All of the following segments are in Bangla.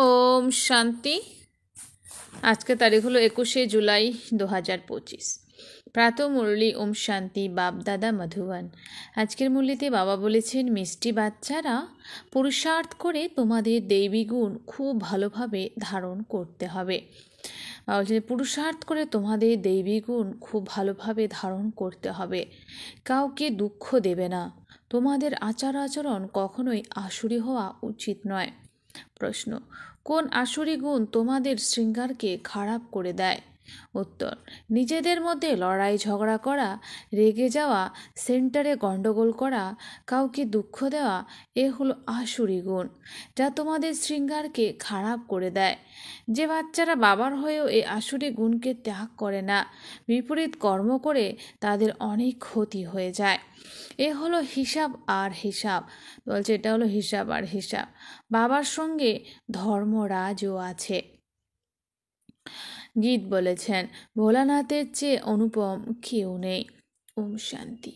ওম শান্তি। আজকে তারিখ হলো 21শে জুলাই 2025। প্রাতঃ মুরলি ওম শান্তি বাপদাদা মধুবন। আজকের মুরলিতে বাবা বলেছেন, মিষ্টি বাচ্চারা, পুরুষার্থ করে তোমাদের দৈবী গুণ খুব ভালোভাবে ধারণ করতে হবে। বলছেন পুরুষার্থ করে তোমাদের দৈবী গুণ খুব ভালোভাবে ধারণ করতে হবে। কাউকে দুঃখ দেবে না। তোমাদের আচার আচরণ কখনোই আসুরি হওয়া উচিত নয়। প্রশ্ন, কোন আসুরি গুণ তোমাদের শৃঙ্গারকে খারাপ করে দেয়? উত্তর, নিজেদের মধ্যে লড়াই ঝগড়া করা, রেগে যাওয়া, সেন্টারে গণ্ডগোল করা, কাউকে দুঃখ দেওয়া, এ হলো আসুরি গুণ, যা তোমাদের শৃঙ্গারকে খারাপ করে দেয়। যে বাচ্চারা বাবার হয়েও এই আসুরি গুণকে ত্যাগ করে না, বিপরীত কর্ম করে, তাদের অনেক ক্ষতি হয়ে যায়। এ হলো হিসাব আর হিসাব। বলছে এটা হলো হিসাব আর হিসাব। বাবার সঙ্গে ধর্মরাজও আছে। গীত বলেছেন, ভোলানাথের চেয়ে অনুপম কেউ নেই। ওম শান্তি।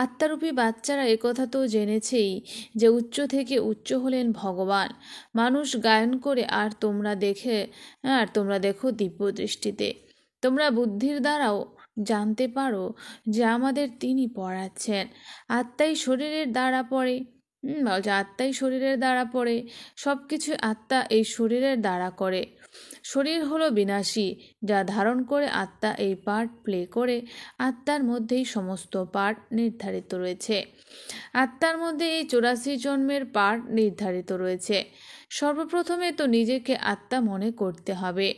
আত্মারূপী বাচ্চারা একথা তো জেনেছেই যে উচ্চ থেকে উচ্চ হলেন ভগবান। মানুষ গায়ন করে আর তোমরা দেখো দিব্য দৃষ্টিতে। তোমরা বুদ্ধির দ্বারাও জানতে পারো যে আমাদের তিনি পড়াচ্ছেন। আত্মাই শরীরের দ্বারা পড়ে। আত্মাই শরীরের দ্বারা পড়ে। সব কিছু আত্মা এই শরীরের দ্বারা করে। শরীর হলো বিনাশী, যা ধারণ করে আত্মা এই পার্ট প্লে করে। আত্মার মধ্যেই সমস্ত পার্ট নির্ধারিত রয়েছে। আত্মার মধ্যে এই 84 জন্মের পার্ট নির্ধারিত রয়েছে। সর্বপ্রথমে তো নিজেকে আত্মা মনে করতে হবে।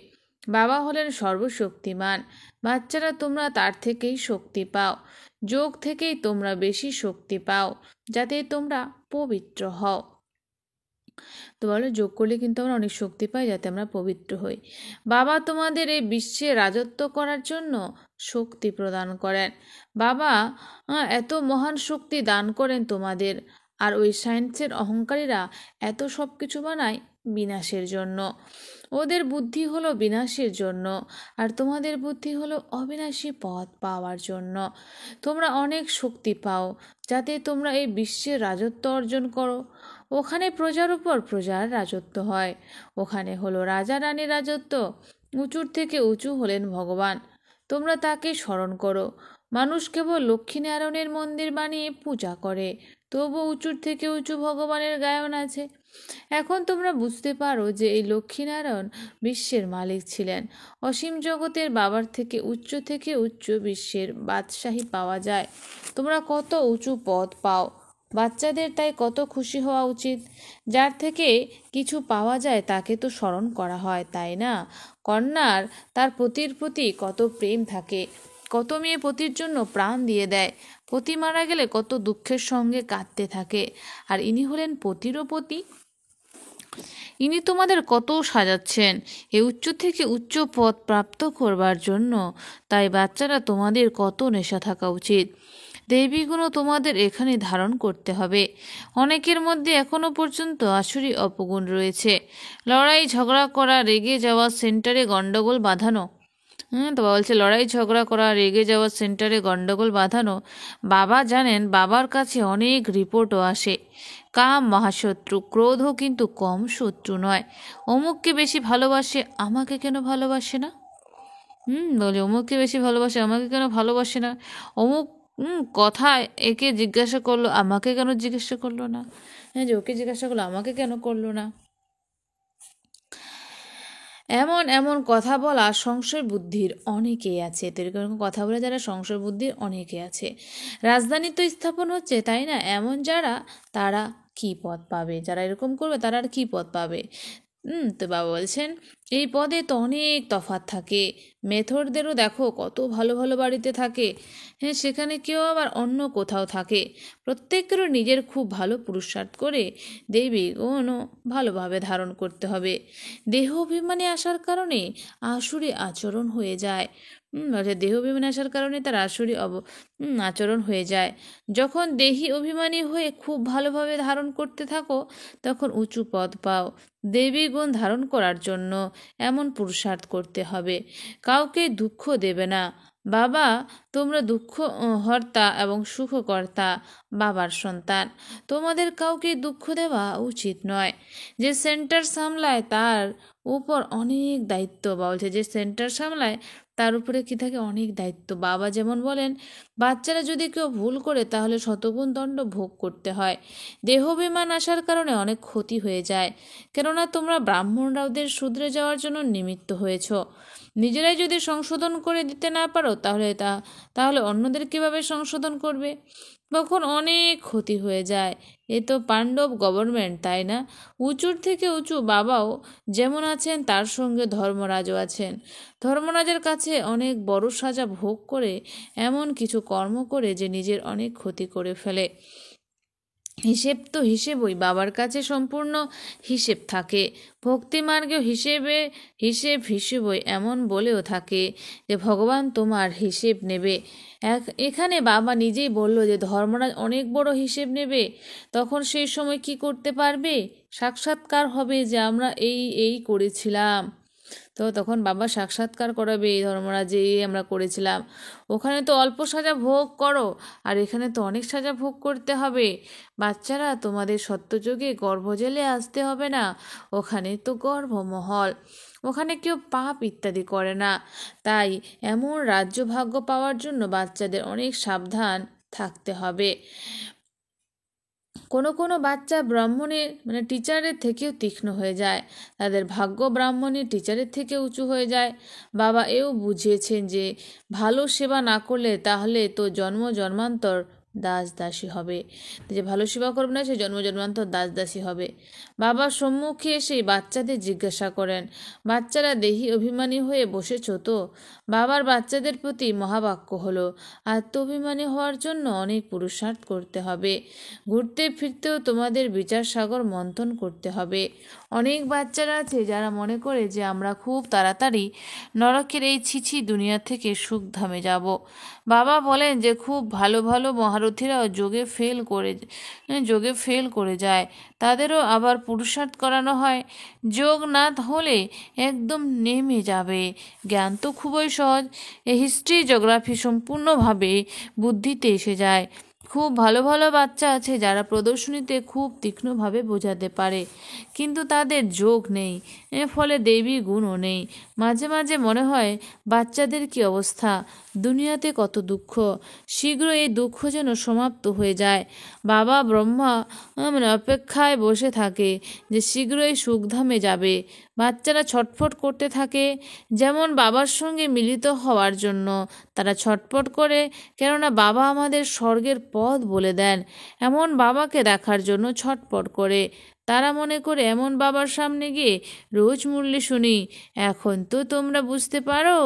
বাবা হলেন সর্বশক্তিমান। বাচ্চারা তোমরা তার থেকেই শক্তি পাও। যোগ থেকেই তোমরা বেশি শক্তি পাও, যাতে তোমরা পবিত্র হও। তো বলো, যোগ করলে কিন্তু আমরা অনেক শক্তি পাই, যাতে আমরা পবিত্র হই। বাবা তোমাদের এই বিশ্বে রাজত্ব করার জন্য শক্তি প্রদান করেন। বাবা এত মহান শক্তি দান করেন তোমাদের। আর ওই সায়েন্সের অহংকারীরা এত সব কিছু বানায় বিনাশের জন্য। ওদের বুদ্ধি হলো বিনাশের জন্য, আর তোমাদের বুদ্ধি হলো অবিনাশী পথ পাওয়ার জন্য। তোমরা অনেক শক্তি পাও, যাতে তোমরা এই বিশ্বের রাজত্ব অর্জন করো। ওখানে প্রজার উপর প্রজার রাজত্ব হয়। ওখানে হলো রাজা রানীর রাজত্ব। উঁচুর থেকে উঁচু হলেন ভগবান। তোমরা তাকে স্মরণ করো। মানুষ কেবল লক্ষ্মীনারায়ণের মন্দির বানিয়ে পূজা করে, তবু উঁচুর থেকে উঁচু ভগবানের গায়ন আছে। এখন তোমরা বুঝতে পারো যে এই লক্ষ্মীনারায়ণ বিশ্বের মালিক ছিলেন। অসীম জগতের বাবার থেকে উচ্চ বিশ্বের বাদশাহী পাওয়া যায়। তোমরা কত উঁচু পদ পাও। বাচ্চাদের তাই কত খুশি হওয়া উচিত। যার থেকে কিছু পাওয়া যায় তাকে তো স্মরণ করা হয়, তাই না? কন্যার তার পতির প্রতি কত প্রেম থাকে। কত মেয়ে পতির জন্য প্রাণ দিয়ে দেয়। পতি মারা গেলে কত দুঃখের সঙ্গে কাঁদতে থাকে। আর ইনি হলেন পতিরও পতি। ইনি তোমাদের কত সাজাচ্ছেন এই উচ্চ থেকে উচ্চ পদ প্রাপ্ত করবার জন্য। তাই বাচ্চারা, তোমাদের কত নেশা থাকা উচিত। দেবী গুণও তোমাদের এখানে ধারণ করতে হবে। অনেকের মধ্যে এখনো পর্যন্ত আসুরি অপগুণ রয়েছে। লড়াই ঝগড়া করা, রেগে যাওয়া, সেন্টারে গণ্ডগোল বাঁধানো। তো বলছে লড়াই ঝগড়া করা, রেগে যাওয়া, সেন্টারে গণ্ডগোল বাঁধানো। বাবা জানেন, বাবার কাছে অনেক রিপোর্টও আসে। কাম মহাশত্রু, ক্রোধও কিন্তু কম শত্রু নয়। অমুককে বেশি ভালোবাসে, আমাকে কেন ভালোবাসে না? বলে অমুককে বেশি ভালোবাসে, আমাকে কেন ভালোবাসে না? অমুক কথা একে জিজ্ঞাসা করলো, আমাকে কেন জিজ্ঞাসা করলো না? হ্যাঁ, যে ওকে জিজ্ঞাসা করলো, আমাকে কেন করলো না? এমন এমন কথা বলা সংশয় বুদ্ধির অনেকেই আছে। তো এরকম কথা বলে যারা সংশয় বুদ্ধির অনেকে আছে। রাজধানী তো স্থাপন হচ্ছে, তাই না? এমন যারা, তারা কি পদ পাবে? যারা এরকম করবে তারা আর কি পদ পাবে? তো বাবা বলছেন, এই পদে তো অনেক তফাৎ থাকে। মেথরদেরও দেখো কত ভালো ভালো বাড়িতে থাকে। হ্যাঁ, সেখানে কেউ আবার অন্য কোথাও থাকে। প্রত্যেকেরও নিজের খুব ভালো পুরুষার্থ করে দেবী গুণও ভালোভাবে ধারণ করতে হবে। দেহ অভিমানে আসার কারণে আসুরি আচরণ হয়ে যায়। দেহ অভিমানে আসার কারণে তার আসুরি আচরণ হয়ে যায়। যখন দেহি অভিমানী হয়ে খুব ভালোভাবে ধারণ করতে থাকো, তখন উঁচু পদ পাও। দেবী গুণ ধারণ করার জন্য এমন পুরুষার্থ করতে হবে। কাউকে দুঃখ দেবে না। বাবা, তোমরা দুঃখ হর্তা এবং সুখকর্তা, বাবার সন্তান। তোমাদের কাউকে দুঃখ দেওয়া উচিত নয়। যে সেন্টার সামলায় তার উপর অনেক দায়িত্ব। বা বলছে যে সেন্টার সামলায় তার উপরে কি থাকে, অনেক দায়িত্ব। বাবা যেমন বলেন, বাচ্চারা যদি কেউ ভুল করে তাহলে শতগুণ দণ্ড ভোগ করতে হয়। দেহাভিমান আসার কারণে অনেক ক্ষতি হয়ে যায়। কেননা তোমরা ব্রাহ্মণরা ওদের শুধরে যাওয়ার জন্য নিমিত্ত হয়েছ। নিজেরাই যদি সংশোধন করে দিতে না পারো তাহলে অন্যদের কিভাবে সংশোধন করবে? তখন অনেক ক্ষতি হয়ে যায়। এ তো পাণ্ডব গভর্নমেন্ট, তাই না? উঁচুর থেকে উঁচু বাবাও যেমন আছেন, তার সঙ্গে ধর্মরাজও আছেন। ধর্মরাজের কাছে অনেক বড় সাজা ভোগ করে, এমন কিছু কর্ম করে যে নিজের অনেক ক্ষতি করে ফেলে। হিসেব তো হিসেবই, বাবার কাছে সম্পূর্ণ হিসেব থাকে। ভক্তিমার্গেও হিসেবই এমন বলেও থাকে যে ভগবান তোমার হিসেব নেবে। এখানে বাবা নিজেই বলল যে ধর্মরাজ অনেক বড় হিসেব নেবে। তখন সেই সময় কি করতে পারবে? সাক্ষাৎকার হবে যে আমরা এই এই করেছিলাম। তো তখন বাবা সাক্ষাৎকার করাবে, এই ধর্মরাজে আমরা করেছিলাম। ওখানে তো অল্প সাজা ভোগ করো, আর এখানে তো অনেক সাজা ভোগ করতে হবে। বাচ্চারা, তোমাদের সত্যযুগে গর্ভজেলে আসতে হবে না। ওখানে তো গর্ভমহল, ওখানে কেউ পাপ ইত্যাদি করে না। তাই এমন রাজ্যভাগ্য পাওয়ার জন্য বাচ্চাদের অনেক সাবধান থাকতে হবে। কোনো কোনো বাচ্চা ব্রাহ্মণের টিচারের থেকেও তীক্ষ্ণ হয়ে যায়। তাদের ভাগ্য ব্রাহ্মণের টিচারের থেকে উঁচু হয়ে যায়। বাবা এও বুঝিয়েছেন যে ভালো সেবা না করলে তাহলে তো জন্ম জন্মান্তর দাস দাসী হবে। যে ভালো সেবা করবে না সে জন্ম জন্মান্তর দাস দাসী হবে। বাবার সম্মুখে এসে বাচ্চাদের জিজ্ঞাসা করেন, বাচ্চারা দেহি অভিমানী হয়ে বসেছ তো? বাবার বাচ্চাদের প্রতি মহাবাক্য হলো, আত্মঅভিমানী হওয়ার জন্য অনেক পুরুষার্থ করতে হবে। ঘুরতে ফিরতেও তোমাদের বিচার সাগর মন্থন করতে হবে। অনেক বাচ্চারা আছে যারা মনে করে যে আমরা খুব তাড়াতাড়ি নরকের এই ছিছি দুনিয়া থেকে সুখধামে যাব। বাবা বলেন যে খুব ভালো ভালো মহারথীরাও যোগে ফেল করে যায়। তাদেরও আবার পুরুষার্থ করানো হয়। যোগ না হলে একদম নেমে যাবে। জ্ঞান তো খুবই সহজ। এই হিস্ট্রি জিওগ্রাফি সম্পূর্ণভাবে বুদ্ধিতে এসে যায়। খুব ভালো ভালো বাচ্চা আছে যারা প্রদর্শনীতে খুব তীক্ষ্ণভাবে বোঝাতে পারে, কিন্তু তাদের যোগ নেই, এর ফলে দেবী গুণও নেই। মাঝে মাঝে মনে হয় বাচ্চাদের কি অবস্থা, দুনিয়াতে কত দুঃখ, শীঘ্র এই দুঃখ যেন সমাপ্ত হয়ে যায়। বাবা ব্রহ্মা অপেক্ষায় বসে থাকে যে শীঘ্রই সুখধামে যাবে। বাচ্চারা ছটফট করতে থাকে, যেমন বাবার সঙ্গে মিলিত হওয়ার জন্য তারা ছটফট করে, কেননা বাবা আমাদের স্বর্গের পথ বলে দেন। এমন বাবাকে দেখার জন্য ছটফট করে। তারা মনে করে এমন বাবার সামনে গিয়ে রোজ মুরলি শুনি। এখন তো তোমরা বুঝতে পারো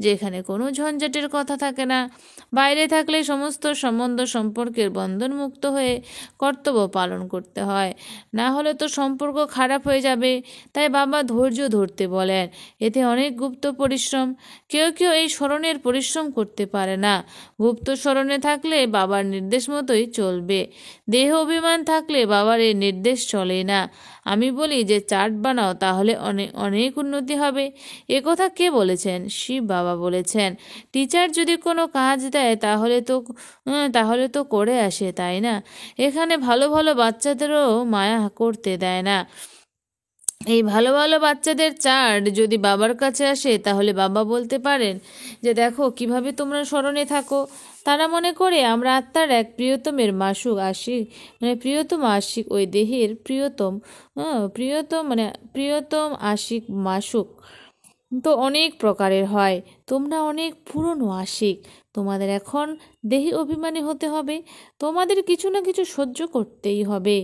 যে এখানে কোনো ঝঞ্ঝাটের কথা থাকে না। বাইরে থাকলে সমস্ত সম্বন্ধ সম্পর্কের বন্ধনমুক্ত হয়ে কর্তব্য পালন করতে হয়, না হলে তো সম্পর্ক খারাপ হয়ে যাবে। তাই বাবা ধৈর্য ধরতে বলেন। এতে অনেক গুপ্ত পরিশ্রম। কেউ কেউ এই স্মরণের পরিশ্রম করতে পারে না। গুপ্ত স্মরণে থাকলে বাবার নির্দেশ মতোই চলবে। দেহ অভিমান থাকলে বাবার এই নির্দেশ চলে না। আমি বলি যে চার্ট বানাও, তাহলে অনেক অনেক উন্নতি হবে। কথা কে বলেছেন? শিব বাবা বলেছেন। টিচার যদি কোনো কাজ দেয় তাহলে তো করে আসে, তাই না? এখানে ভালো ভালো বাচ্চাদেরও মায়া করতে দেয় না। এই ভালো ভালো বাচ্চাদের চার্ট যদি বাবার কাছে আসে তাহলে বাবা বলতে পারেন যে দেখো কিভাবে তোমরা স্মরণে থাকো। তারা মনে করে আমরা আত্মার এক প্রিয়তমের মাসুক আশিক, প্রিয়তম আশিক, ওই দেহের প্রিয়তম আশিক মাসুক তো অনেক প্রকারের হয়। তোমরা অনেক পুরনো আশিক, তোমাদের এখন দেহি অভিমানী হতে হবে। তোমাদের কিছু না কিছু সহ্য করতেই হবে।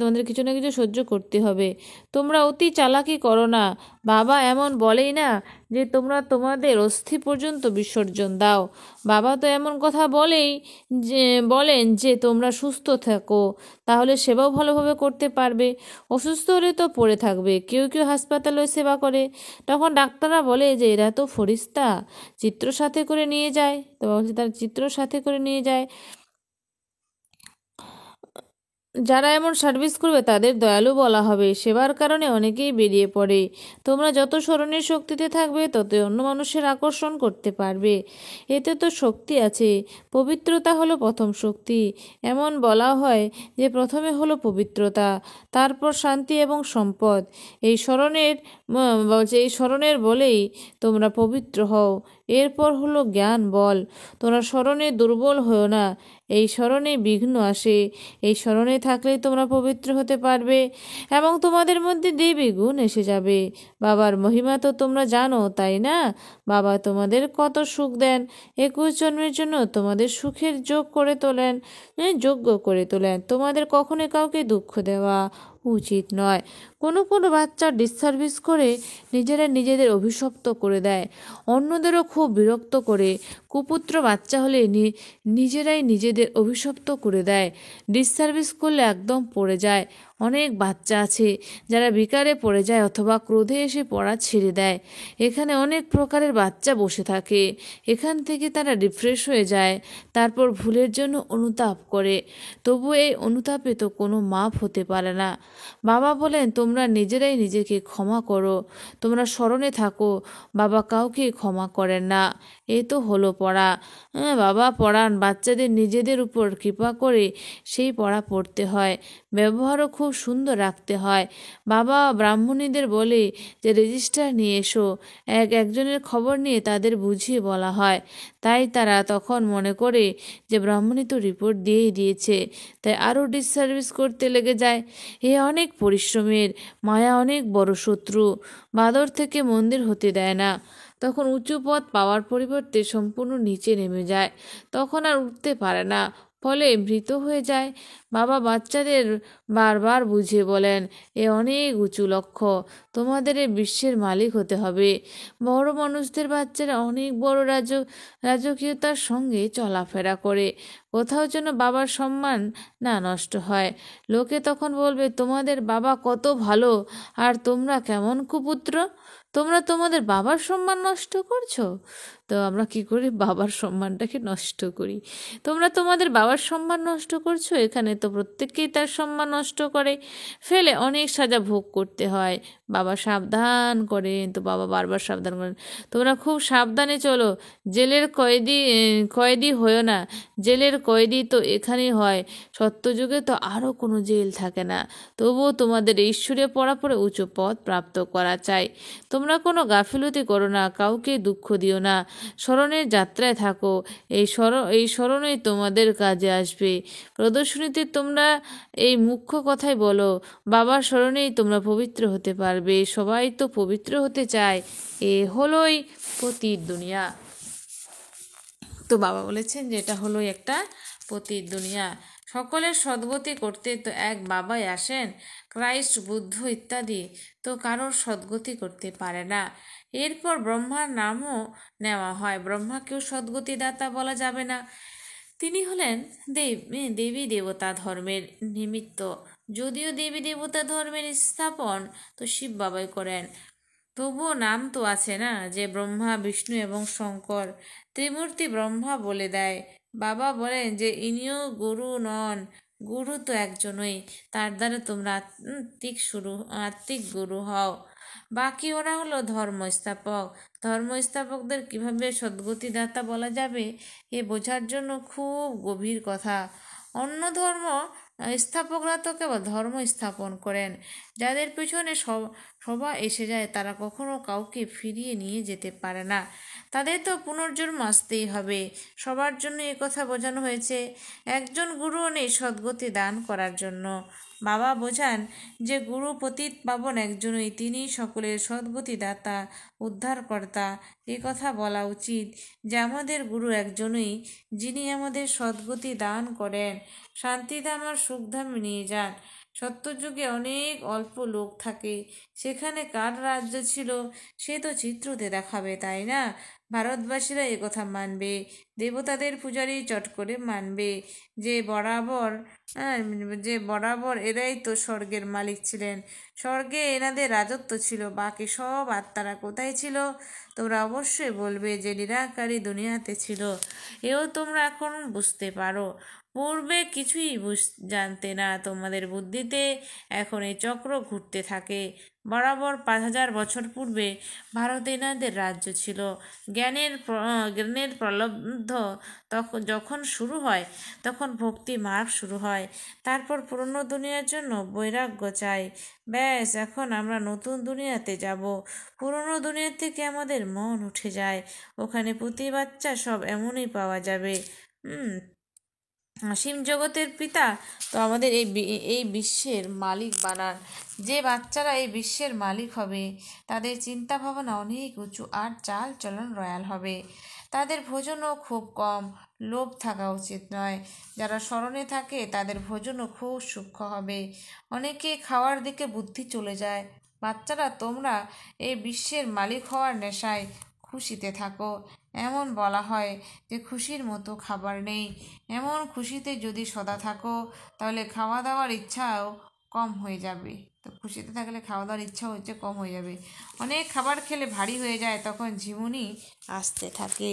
তোমাদের কিছু না কিছু সহ্য করতে হবে। তোমরা অতি চালাকি করো না। বাবা এমন বলেই না যে তোমরা তোমাদের অস্থি পর্যন্ত বিসর্জন দাও। বাবা তো এমন কথা বলেন যে তোমরা সুস্থ থাকো, তাহলে সেবাও ভালোভাবে করতে পারবে। অসুস্থ হলে তো পড়ে থাকবে। কেউ কেউ হাসপাতালে সেবা করে, তখন ডাক্তাররা বলে যে এরা তো ফরিস্তা, চিত্র সাথে করে নিয়ে যায়। তো তার চিত্র সাথে করে নিয়ে যায়। যারা এমন সার্ভিস করবে তাদের দয়ালু বলা হবে। সেবার কারণে অনেকেই বেরিয়ে পড়ে। তোমরা যত স্মরণের শক্তিতে থাকবে ততই অন্য মানুষের আকর্ষণ করতে পারবে। এতে তো শক্তি আছে। পবিত্রতা হলো প্রথম শক্তি। এমন বলা হয় যে প্রথমে হলো পবিত্রতা, তারপর শান্তি এবং সম্পদ। এই স্মরণের বলেই তোমরা পবিত্র হও। এরপর হলো জ্ঞান বল। তোমরা স্মরণে দুর্বল হও না। এই স্মরণে বিঘ্ন আসে। এই স্মরণে থাকলেই তোমরা পবিত্র হতে পারবে এবং তোমাদের মধ্যে দেবী গুণ এসে যাবে। বাবার মহিমা তো তোমরা জানো, তাই না? বাবা তোমাদের কত সুখ দেন। 21 জন্মের জন্য তোমাদের সুখের যোগ্য করে তোলেন। তোমাদের কখনো কাউকে দুঃখ দেওয়া উচিত নয়। কোনো কোনো বাচ্চা ডিসসার্ভিস করে নিজেদের অভিশপ্ত করে দেয়, অন্যদেরও খুব বিরক্ত করে। কুপুত্র বাচ্চা হলে নিজেরাই নিজেদের অভিশপ্ত করে দেয়, ডিসসার্ভিস করলে একদম পড়ে যায়। অনেক বাচ্চা আছে যারা বিকারে পড়ে যায় অথবা ক্রোধে এসে পড়া ছেড়ে দেয়। এখানে অনেক প্রকারের বাচ্চা বসে থাকে। এখান থেকে তারা রিফ্রেশ হয়ে যায়, তারপর ভুলের জন্য অনুতাপ করে। তবু এই অনুতাপে তো কোনো মাপ হতে পারে না। বাবা বলেন তোমরা নিজেরাই নিজেকে ক্ষমা করো, তোমরা স্মরণে থাকো। বাবা কাউকে ক্ষমা করেন না। এ তো হলো পড়া। বাবা পড়ান, বাচ্চাদের নিজেদের উপর কৃপা করে সেই পড়া পড়তে হয়। ব্যবহারও খুব সুন্দর রাখতে হয়। বাবা ব্রাহ্মণীদের বলে যে রেজিস্টার নিয়ে এসো। একজনের খবর নিয়ে তাদের বুঝিয়ে বলা হয়। তাই তারা তখন মনে করে যে ব্রাহ্মণী তো রিপোর্ট দিয়েই দিয়েছে, তাই আরও ডিসসার্ভিস করতে লেগে যায়। এ অনেক পরিশ্রমের। মায়া অনেক বড় শত্রু। বাদর থেকে মন্দির হতে দেয় না। তখন উঁচু পথ পাওয়ার পরিবর্তে সম্পূর্ণ নিচে নেমে যায়। তখন আর উঠতে পারে না, ফলে মৃত হয়ে যায়। বাবা বাচ্চাদের বারবার বুঝিয়ে বলেন, এ অনেক উঁচু লক্ষ্য। তোমাদের এই বিশ্বের মালিক হতে হবে। বড় মানুষদের বাচ্চারা অনেক বড় রাজকীয়তার সঙ্গে চলাফেরা করে। কোথাও যেন বাবার সম্মান না নষ্ট হয়। লোকে তখন বলবে তোমাদের বাবা কত ভালো, আর তোমরা কেমন কুপুত্র। তোমরা তোমাদের বাবার সম্মান নষ্ট করছো। তো আমরা কি করি? বাবার সম্মানটাকে নষ্ট করি। তোমরা তোমাদের বাবার সম্মান নষ্ট করছো। এখানে তো প্রত্যেককেই তার সম্মান নষ্ট করে ফেলে অনেক সাজা ভোগ করতে হয়। বাবা সাবধান করেন, তো বাবা বারবার সাবধান করেন, তোমরা খুব সাবধানে চলো। জেলের কয়েদি হয়েও না। জেলের কয়েদি তো এখানেই হয়, সত্যযুগে তো আরও কোনো জেল থাকে না। তবুও তোমাদের ঈশ্বরে পড়া পড়ে উঁচু পদ প্রাপ্ত করা চাই। তোমরা কোনো গাফিলতি করো না, কাউকে দুঃখ দিও না, স্মরণের যাত্রায় থাকো। এই স্মরণই তোমাদের কাজে আসবে। প্রদর্শনীতে তোমরা এই মুখ্য কথাই বলো, বাবার স্মরণেই তোমরা পবিত্র হতে পারবে। সবাই তো পবিত্র হতে চায়। এ হলোই পতির দুনিয়া। তো বাবা বলেছেন যে এটা হলো একটা পতির দুনিয়া। সকলের সদ্গতি করতে তো এক বাবাই আসেন, ক্রাইস্ট, বুদ্ধ ইত্যাদি তো কারোর সদ্গতি করতে পারে না। এরপর ব্রহ্মার নামও নেওয়া হয়। ব্রহ্মাকেও সদ্গতিদাতা বলা যাবে না। তিনি হলেন দেবী দেবতা ধর্মের নিমিত্ত। যদিও দেবী দেবতা ধর্মের স্থাপন তো শিব বাবাই করেন, তবুও নাম তো আছে না, যে ব্রহ্মা, বিষ্ণু এবং শঙ্কর ত্রিমূর্তি ব্রহ্মা বলে দেয়। বাবা বলেন যে ইনিও গুরু নন, গুরু তো একজনই, তার দ্বারা তোমরা আত্মিক গুরু হও। বাকি ওরা হলো ধর্মস্থাপক। ধর্মস্থাপকদের কিভাবে সদ্গতিদাতা বলা যাবে, এ বোঝার জন্য খুব গভীর কথা। অন্য ধর্ম স্থাপকরা তো কেবল ধর্ম স্থাপন করেন। যাদের পিছনে সবাই এসে যায় তারা কখনো কাউকে ফিরিয়ে নিয়ে যেতে পারে না। তাদের তো পুনর্জন্ম আসতেই হবে। সবার জন্য এ কথা বোঝানো হয়েছে। একজন গুরুও নেই সদ্গতি দান করার জন্য। বাবা বোঝান যে গুরু পতিত পাবন একজনই, তিনি সকলের সদ্গতি দাতা, উদ্ধারকর্তা। এ কথা বলা উচিত যে আমাদের গুরু একজনই, যিনি আমাদের সদ্গতি দান করেন, শান্তিধাম আর সুখধামে নিয়ে যান। সত্যযুগে অনেক অল্প লোক থাকে। সেখানে কার রাজ্য ছিল সে তো চিত্রতে দেখাবে, তাই না? ভারতবাসীরা কথা মানবে। দেবতাদের পূজারী চট করে মানবে যে বরাবর এরাই তো স্বর্গের মালিক ছিলেন। স্বর্গে এনাদের রাজত্ব ছিল। বাকি সব আত্মারা কোথায় ছিল? তোমরা অবশ্যই বলবে যে নিরাকারী দুনিয়াতে ছিল। এও তোমরা এখন বুঝতে পারো। পূর্বে কিছুই জানতে না, তোমাদের বুদ্ধিতে এখন এই চক্র ঘুরতে থাকে। বরাবর 5,000 বছর পূর্বে ভারতে এনাদের রাজ্য ছিল। জ্ঞানের প্রলব্ধ যখন শুরু হয়, তখন ভক্তি মার্গ শুরু হয়। তারপর পুরনো দুনিয়ার জন্য বৈরাগ্য চাই। ব্যাস, এখন আমরা নতুন দুনিয়াতে যাব। পুরনো দুনিয়া থেকে আমাদের মন উঠে যায়। ওখানে পুঁতি বাচ্চা সব এমনই পাওয়া যাবে। অসীম জগতের পিতা তো আমাদের এই বিশ্বের মালিক বানান। যে বাচ্চারা এই বিশ্বের মালিক হবে, তাদের চিন্তা ভাবনা অনেক উঁচু আর চাল চলন রয়্যাল হবে। তাদের ভোজনও খুব কম, লোভ থাকা উচিত নয়। যারা স্মরণে থাকে তাদের ভোজনও খুব সূক্ষ্ম হবে। অনেকে খাওয়ার দিকে বুদ্ধি চলে যায়। বাচ্চারা, তোমরা এই বিশ্বের মালিক হওয়ার নেশায় খুশিতে থাকো। এমন বলা হয় যে খুশির মতো খাবার নেই। এমন খুশিতে যদি সদা থাকো, তাহলে খাওয়া দাওয়ার ইচ্ছাও কম হয়ে যাবে। তো খুশিতে থাকলে খাওয়া দাওয়ার ইচ্ছাও কম হয়ে যাবে। অনেক খাবার খেলে ভারী হয়ে যায়, তখন ঝিমুনি আসতে থাকে।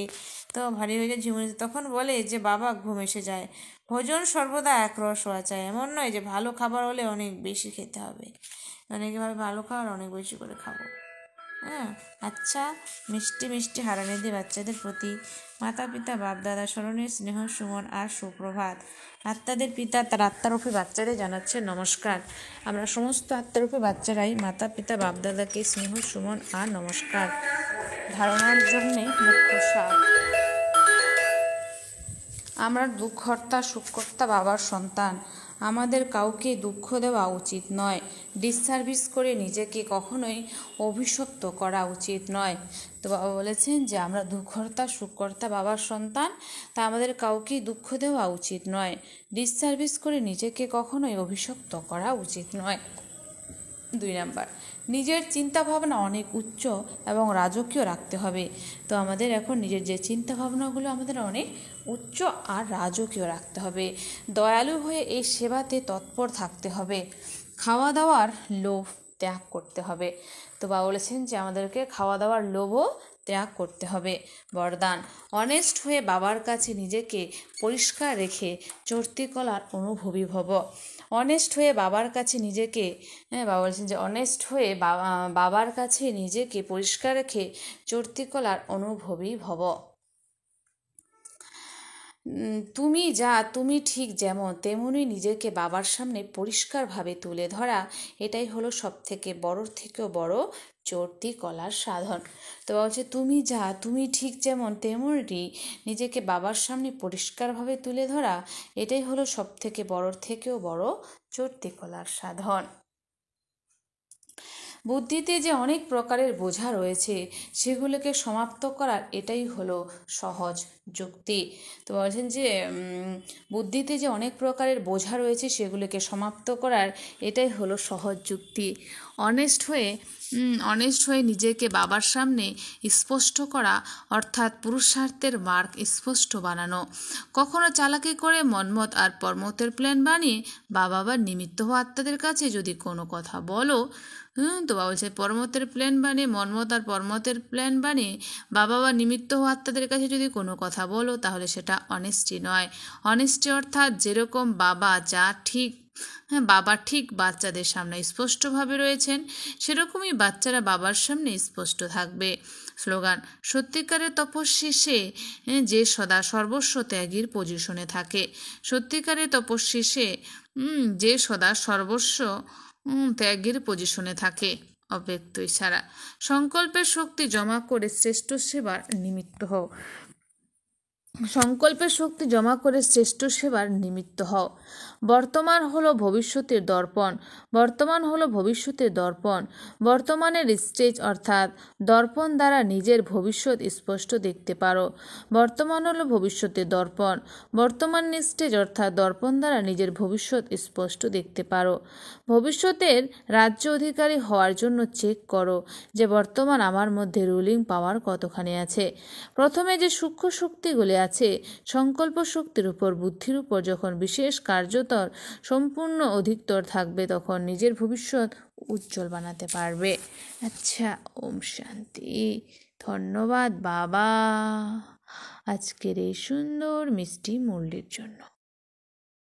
তো ভারী হয়ে যায় ঝিমুনি, তখন বলে যে বাবা ঘুম এসে যায়। ভোজন সর্বদা একরস হওয়া চাই। এমন নয় যে ভালো খাবার হলে অনেক বেশি খেতে হবে। অনেকে ভাবে ভালো খাবার অনেক বেশি করে খাবো। আচ্ছা, মিষ্টি মিষ্টি হারানিধি বাচ্চাদের প্রতি মাতা পিতা বাপদাদা স্মরণের স্নেহ সুমন আর সুপ্রভাত। আত্মাদের পিতা তার আত্মারূপী বাচ্চাদের জানাচ্ছে নমস্কার। আমরা সমস্ত আত্মারূপী বাচ্চারাই মাতা পিতা বাপদাদাকে স্নেহ সুমন আর নমস্কার। ধারণার জন্যে মুখ্য সার। আমরা দুঃখহর্তা সুখকর্তা বাবার সন্তান। আমাদের কাউকে দুঃখ দেওয়া উচিত নয়। ডিসসার্ভিস করে নিজেকে কখনোই অভিশপ্ত করা উচিত নয়। তো বাবা বলেছেন যে আমরা দুঃখহর্তা সুখকর্তা বাবার সন্তান, তা আমাদের কাউকেই দুঃখ দেওয়া উচিত নয়। ডিসসার্ভিস করে নিজেকে কখনোই অভিশপ্ত করা উচিত নয়। 2 নাম্বার, নিজের চিন্তা ভাবনা অনেক উচ্চ এবং রাজকীয় রাখতে হবে। তো আমাদের এখন নিজের যে চিন্তা ভাবনাগুলো আমাদের অনেক উচ্চ আর রাজকীয় রাখতে হবে। দয়ালু হয়ে এই সেবাতে তৎপর থাকতে হবে। খাওয়া দাওয়ার লোভ ত্যাগ করতে হবে। তো বাবা বলেছেন যে আমাদেরকে খাওয়া দাওয়ার লোভও ত্যাগ করতে হবে। বরদান, অনেস্ট হয়ে বাবার কাছে নিজেকে পরিষ্কার রেখে চর্তিকলার অনুভবী ভব। অনেস্ট হয়ে বাবার কাছে নিজেকে বাবা বলছেন যে অনেস্ট হয়ে বাবার কাছে নিজেকে পরিষ্কার রেখে চর্তিকলার অনুভবী ভব। তুমি ঠিক যেমন তেমনই নিজেকে বাবার সামনে পরিষ্কারভাবে তুলে ধরা, এটাই হলো সব থেকে থেকেও বড় চর্তি কলার সাধন। তো বলছে তুমি ঠিক যেমন তেমনই নিজেকে বাবার সামনে পরিষ্কারভাবে তুলে ধরা, এটাই হলো সব থেকেও বড় চর্তি কলার সাধন। বুদ্ধিতে যে অনেক প্রকারের বোঝা রয়েছে, সেগুলোকে সমাপ্ত করার এটাই হলো সহজ যুক্তি। তো বলছেন যে বুদ্ধিতে যে অনেক প্রকারের বোঝা রয়েছে, সেগুলোকে সমাপ্ত করার এটাই হলো সহজ যুক্তি। অনেস্ট হয়ে নিজেকে বাবার সামনে স্পষ্ট করা, অর্থাৎ পুরুষার্থের মার্গ স্পষ্ট বানানো। কখনো চালাকি করে মন্মথ আর পরমতের প্ল্যান বানিয়ে বাবা বা নিমিত্ত হওয়া আত্মাদের কাছে যদি কোনো কথা বলো, তো বাবা বলছে পরমতের প্ল্যান বানিয়ে মন্মথ আর পরমতের প্ল্যান বানিয়ে বাবা বা নিমিত্ত হওয়া আত্মাদের কাছে যদি কোনো কথা বলো, তাহলে সেটা অনেস্টি নয়। অনেস্টি অর্থাৎ যেরকম বাবা ঠিক বাচ্চাদের সামনে স্পষ্টভাবে রয়েছেন, সেরকমই বাচ্চারা বাবার সামনে স্পষ্ট থাকবে। স্লোগান, সত্যিকারের তপস্বী সে যে সদা সর্বস্ব ত্যাগীর পজিশনে থাকে। সত্যিকারের তপস্বী সে যে সদা সর্বস্ব ত্যাগের পজিশনে থাকে। অব্যক্ত ইশারা, সংকল্পের শক্তি জমা করে শ্রেষ্ঠ সেবার নিমিত্ত হও। সংকল্পের শক্তি জমা করে শ্রেষ্ঠ সেবার নিমিত্ত হও। বর্তমান হলো ভবিষ্যতের দর্পণ। বর্তমানের স্টেজ অর্থাৎ দর্পণ দ্বারা নিজের ভবিষ্যৎ স্পষ্ট দেখতে পারো। বর্তমান হলো ভবিষ্যতের দর্পণ। বর্তমানের স্টেজ অর্থাৎ দর্পণ দ্বারা নিজের ভবিষ্যৎ স্পষ্ট দেখতে পারো। ভবিষ্যতের রাজ্য অধিকারী হওয়ার জন্য চেক করো যে বর্তমান আমার মধ্যে রুলিং পাওয়ার কতখানি আছে। প্রথমে যে সূক্ষ্ম শক্তিগুলি আছে, সংকল্প শক্তির উপর, বুদ্ধির উপর যখন বিশেষ কার্যতর সম্পূর্ণ অধিকতর থাকবে, তখন নিজের ভবিষ্যৎ উজ্জ্বল বানাতে পারবে। আচ্ছা, ওম শান্তি। ধন্যবাদ বাবা আজকের এই সুন্দর মিষ্টি মুরলির জন্য।